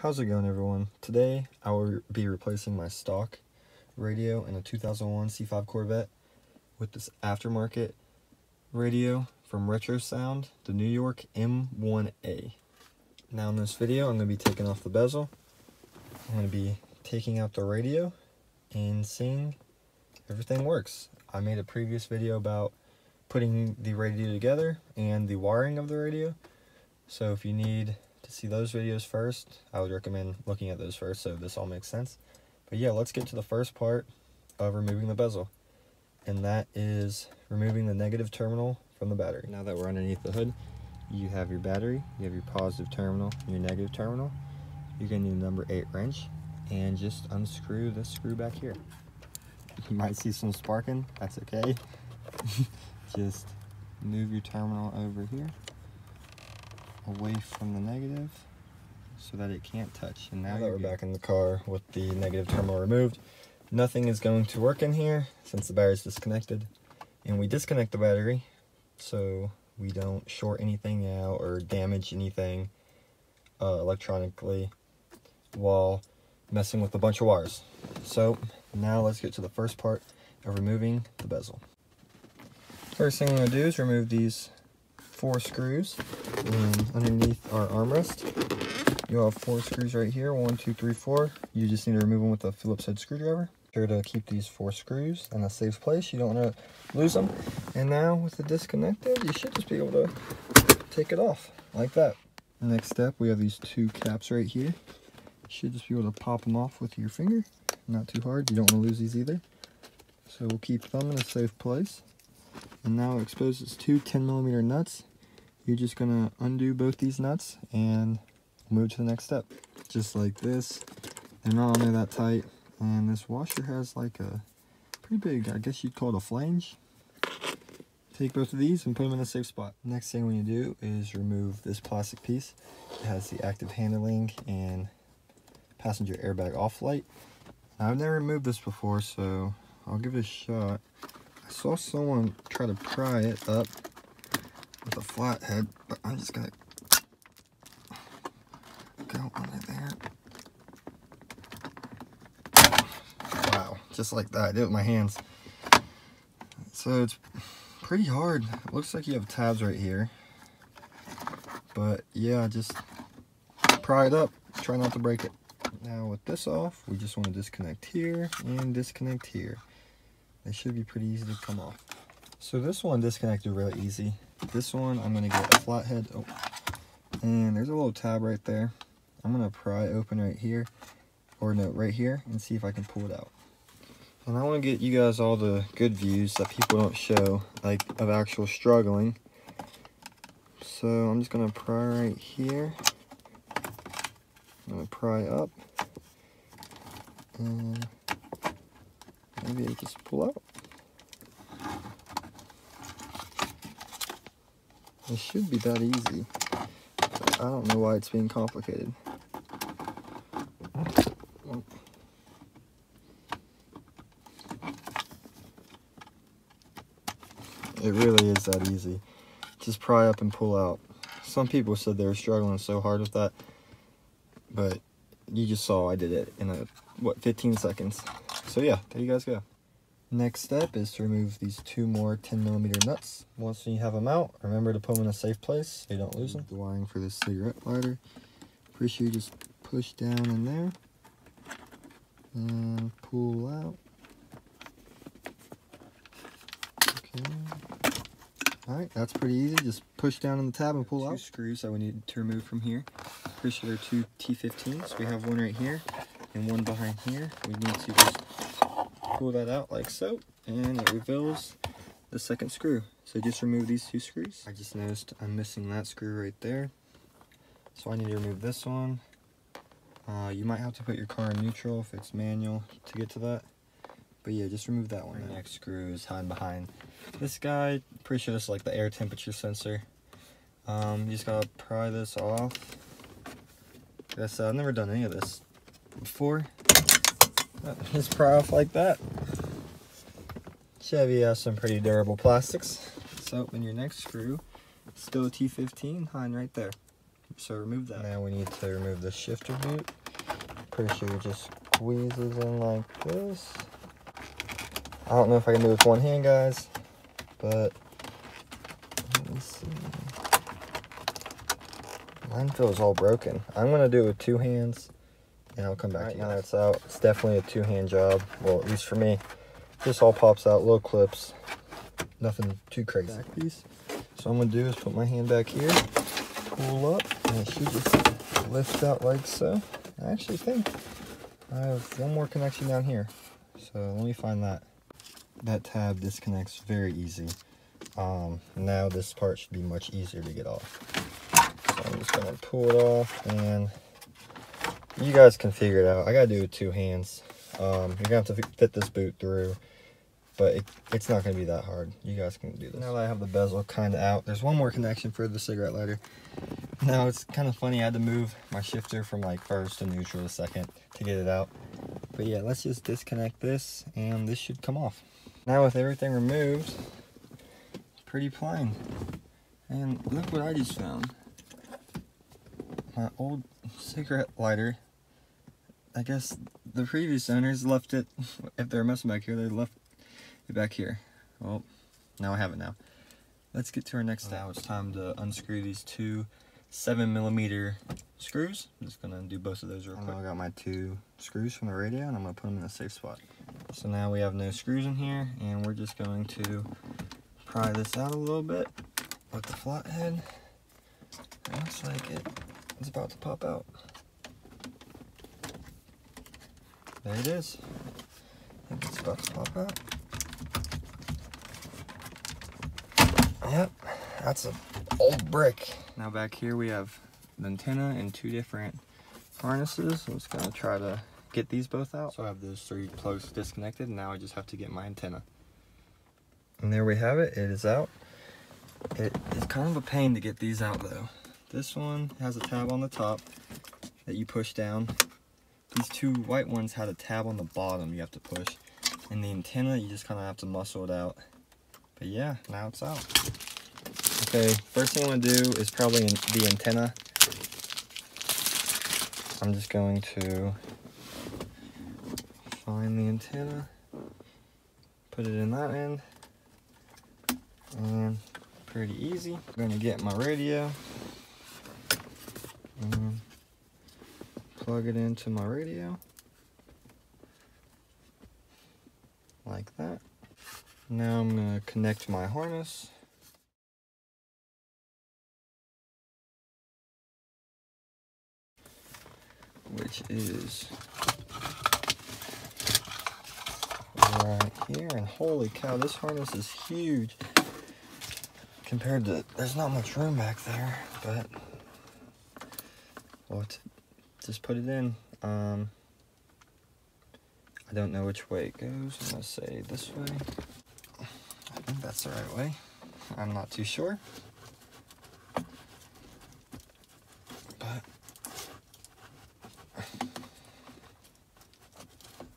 How's it going, everyone? Today I will be replacing my stock radio in a 2001 C5 Corvette with this aftermarket radio from Retro Sound, the New York M1A. Now in this video I'm going to be taking off the bezel. I'm going to be taking out the radio and seeing if everything works. I made a previous video about putting the radio together and the wiring of the radio. So if you need to see those videos first, I would recommend looking at those first so this all makes sense. But yeah, let's get to the first part of removing the bezel, and that is removing the negative terminal from the battery. Now that we're underneath the hood, you have your battery, you have your positive terminal, your negative terminal. You're going to need a number 8 wrench and just unscrew this screw back here. You might see some sparking, that's okay. Just move your terminal over here away from the negative so that it can't touch. And now that we're back in the car with the negative terminal removed, nothing is going to work in here since the battery's disconnected. And we disconnect the battery so we don't short anything out or damage anything electronically while messing with a bunch of wires. So now let's get to the first part of removing the bezel. First thing I'm going to do is remove these 4 screws and underneath our armrest. You'll have 4 screws right here, 1, 2, 3, 4. You just need to remove them with a Phillips head screwdriver. Sure to keep these 4 screws in a safe place. You don't want to lose them. And now with it disconnected, you should just be able to take it off like that. Next step, we have these 2 caps right here. You should just be able to pop them off with your finger. Not too hard. You don't want to lose these either. So we'll keep them in a safe place. And now it exposes 2 10mm nuts. You're just going to undo both these nuts and move to the next step. Just like this. They're not on there that tight. And this washer has like a pretty big, I guess you'd call it a flange. Take both of these and put them in a safe spot. Next thing we need to do is remove this plastic piece. It has the active handling and passenger airbag off light. I've never removed this before, so I'll give it a shot. I saw someone try to pry it up with a flathead, but I'm just gonna go under there. Wow, just like that. I did it with my hands. So it's pretty hard. It looks like you have tabs right here. But yeah, just pry it up. Try not to break it. Now with this off, we just want to disconnect here and disconnect here. They should be pretty easy to come off. So this one disconnected really easy. This one, I'm going to get a flathead. Oh, and there's a little tab right there. I'm going to pry open right here, or no, right here, and see if I can pull it out. And I want to get you guys all the good views that people don't show, like of actual struggling. So I'm just going to pry right here. I'm going to pry up. And maybe I just pull out. It should be that easy. I don't know why it's being complicated. It really is that easy. Just pry up and pull out. Some people said they were struggling so hard with that, but you just saw I did it in 15 seconds. So yeah, there you guys go. Next step is to remove these 2 more 10mm nuts. Once you have them out, remember to put them in a safe place so you don't lose them. The wiring for this cigarette lighter. Pretty sure you just push down in there and pull out. Okay. Alright, that's pretty easy. Just push down on the tab and pull out. 2 screws that we need to remove from here. Pretty sure they're 2 T15s. We have one right here and one behind here. We need to just pull that out like so, and it reveals the second screw. So just remove these 2 screws. I just noticed I'm missing that screw right there, so I need to remove this one. You might have to put your car in neutral if it's manual to get to that, but yeah, just remove that one. The next screw is hiding behind this guy. Pretty sure this is like the air temperature sensor. You just gotta pry this off. Like I said, I've never done any of this before. Just pry off like that. Chevy has some pretty durable plastics. So, in your next screw, still a T15 hiding right there. So remove that. Now we need to remove the shifter boot. Pretty sure it just squeezes in like this. I don't know if I can do it with one hand, guys, but let me see. Mine feels all broken. I'm gonna do it with two hands, and I'll come back to you. Now that's out. It's definitely a two-hand job. Well, at least for me. This all pops out, little clips. Nothing too crazy. Back piece. So I'm gonna do is put my hand back here, pull up, and it should just lift out like so. I actually think I have one more connection down here. So let me find that. That tab disconnects very easy. Now this part should be much easier to get off. So I'm just gonna pull it off, and you guys can figure it out. I gotta do it with two hands. You're gonna have to fit this boot through, but it's not gonna be that hard. You guys can do this. Now that I have the bezel kind of out, there's one more connection for the cigarette lighter. Now it's kind of funny, I had to move my shifter from like first to neutral to second to get it out. But yeah, let's just disconnect this, and this should come off. Now with everything removed, pretty plain. And look what I just found. My old cigarette lighter. I guess the previous owners left it, if they're messing back here, they left it back here. Well, now I have it now. Let's get to our next step. Now it's time to unscrew these two 7mm screws. I'm just gonna do both of those real quick. I got my two screws from the radio, and I'm gonna put them in a safe spot. So now we have no screws in here, and we're just going to pry this out a little bit with the flathead. It looks like it's about to pop out. There it is. I think it's about to pop out. Yep, that's an old brick. Now back here we have the antenna and two different harnesses. I'm just gonna try to get these both out. So I have those three plugs disconnected, and now I just have to get my antenna. And there we have it, it is out. It is kind of a pain to get these out though. This one has a tab on the top that you push down. These two white ones had a tab on the bottom you have to push. And the antenna, you just kind of have to muscle it out. But yeah, now it's out. Okay, first thing I'm going to do is probably the antenna. I'm just going to find the antenna, put it in that end, and pretty easy. I'm going to get my radio and plug it into my radio like that. Now I'm going to connect my harness. Which is right here, and holy cow, this harness is huge compared to, there's not much room back there, but we'll just put it in. I don't know which way it goes. I'm gonna say this way. I think that's the right way. I'm not too sure, but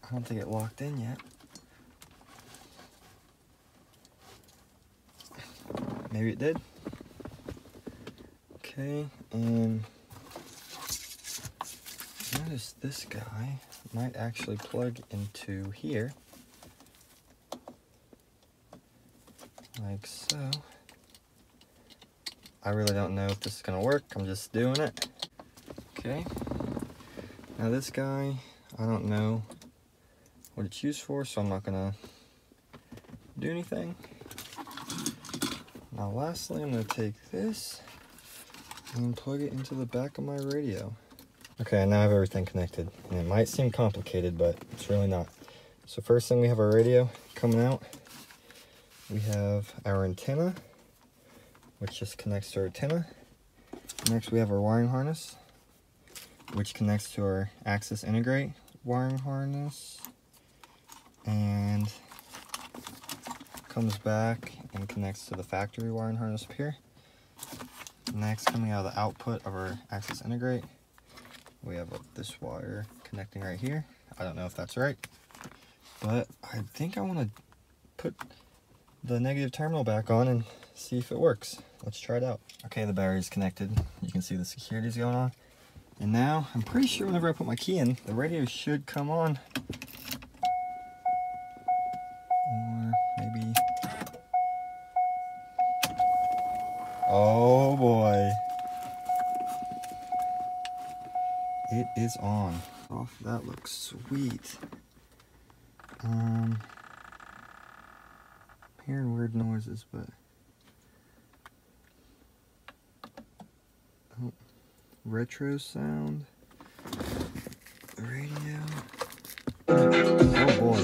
I don't think it locked in yet. Maybe it did. Okay, and notice this guy might actually plug into here. Like so. I really don't know if this is gonna work. I'm just doing it. Okay. Now this guy, I don't know what it's used for, so I'm not gonna do anything. Now lastly, I'm gonna take this and plug it into the back of my radio. Okay, now I have everything connected. And it might seem complicated, but it's really not. So first thing, we have our radio coming out. We have our antenna, which just connects to our antenna. Next we have our wiring harness, which connects to our Axis Integrate wiring harness. And comes back and connects to the factory wiring harness up here. Next, coming out of the output of our Axis Integrate, we have this wire connecting right here. I don't know if that's right, but I think I want to put the negative terminal back on and see if it works. Let's try it out. Okay, the battery's connected. You can see the security's going on. And now, I'm pretty sure whenever I put my key in, the radio should come on. Or maybe... Oh boy. It is on. Oh, that looks sweet. I'm hearing weird noises, but... Oh, retro sound. Radio. Oh boy.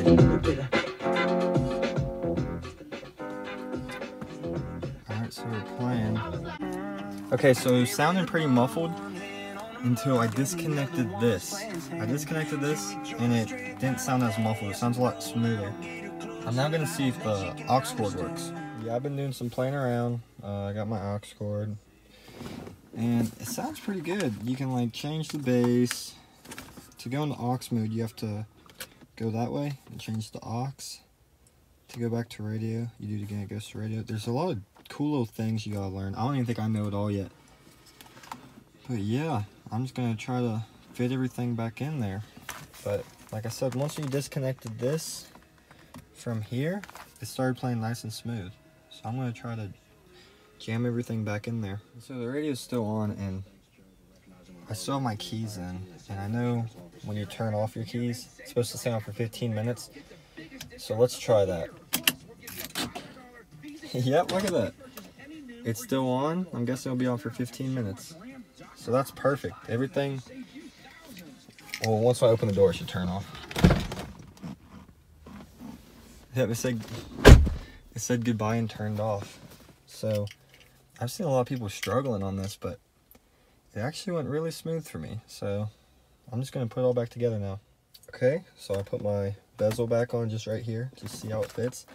Alright, so we're playing. Okay, so it was sounding pretty muffled until I disconnected this. I disconnected this and it didn't sound as muffled. It sounds a lot smoother. I'm now gonna see if the aux cord works. Yeah, I've been doing some playing around. I got my aux cord and it sounds pretty good. You can like change the bass. To go into aux mode, you have to go that way and change the aux. To go back to radio, you do it again, it goes to radio. There's a lot of cool little things you gotta learn. I don't even think I know it all yet. But yeah, I'm just gonna try to fit everything back in there. But like I said, once you disconnected this from here, it started playing nice and smooth. So I'm gonna try to jam everything back in there. So the radio's still on and I still have my keys in. And I know when you turn off your keys, it's supposed to stay on for 15 minutes. So let's try that. Yep, look at that. It's still on. I'm guessing it'll be on for 15 minutes. So that's perfect. Everything, well, once I open the door, it should turn off. Yep, it said goodbye and turned off. So I've seen a lot of people struggling on this, but it actually went really smooth for me. So I'm just gonna put it all back together now. Okay, so I put my bezel back on just right here to see how it fits.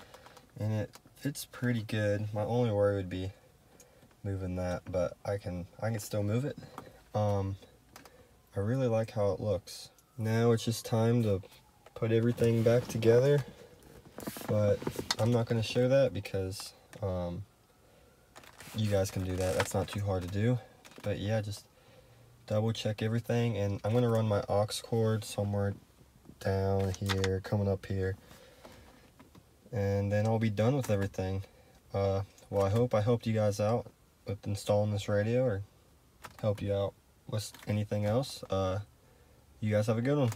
And it fits pretty good. My only worry would be moving that, but I can still move it. I really like how it looks. Now it's just time to put everything back together, but I'm not going to show that because you guys can do that. That's not too hard to do. But yeah, just double check everything, and I'm going to run my aux cord somewhere down here, coming up here, and then I'll be done with everything. Well, I helped you guys out with installing this radio, or help you out with anything else. You guys have a good one.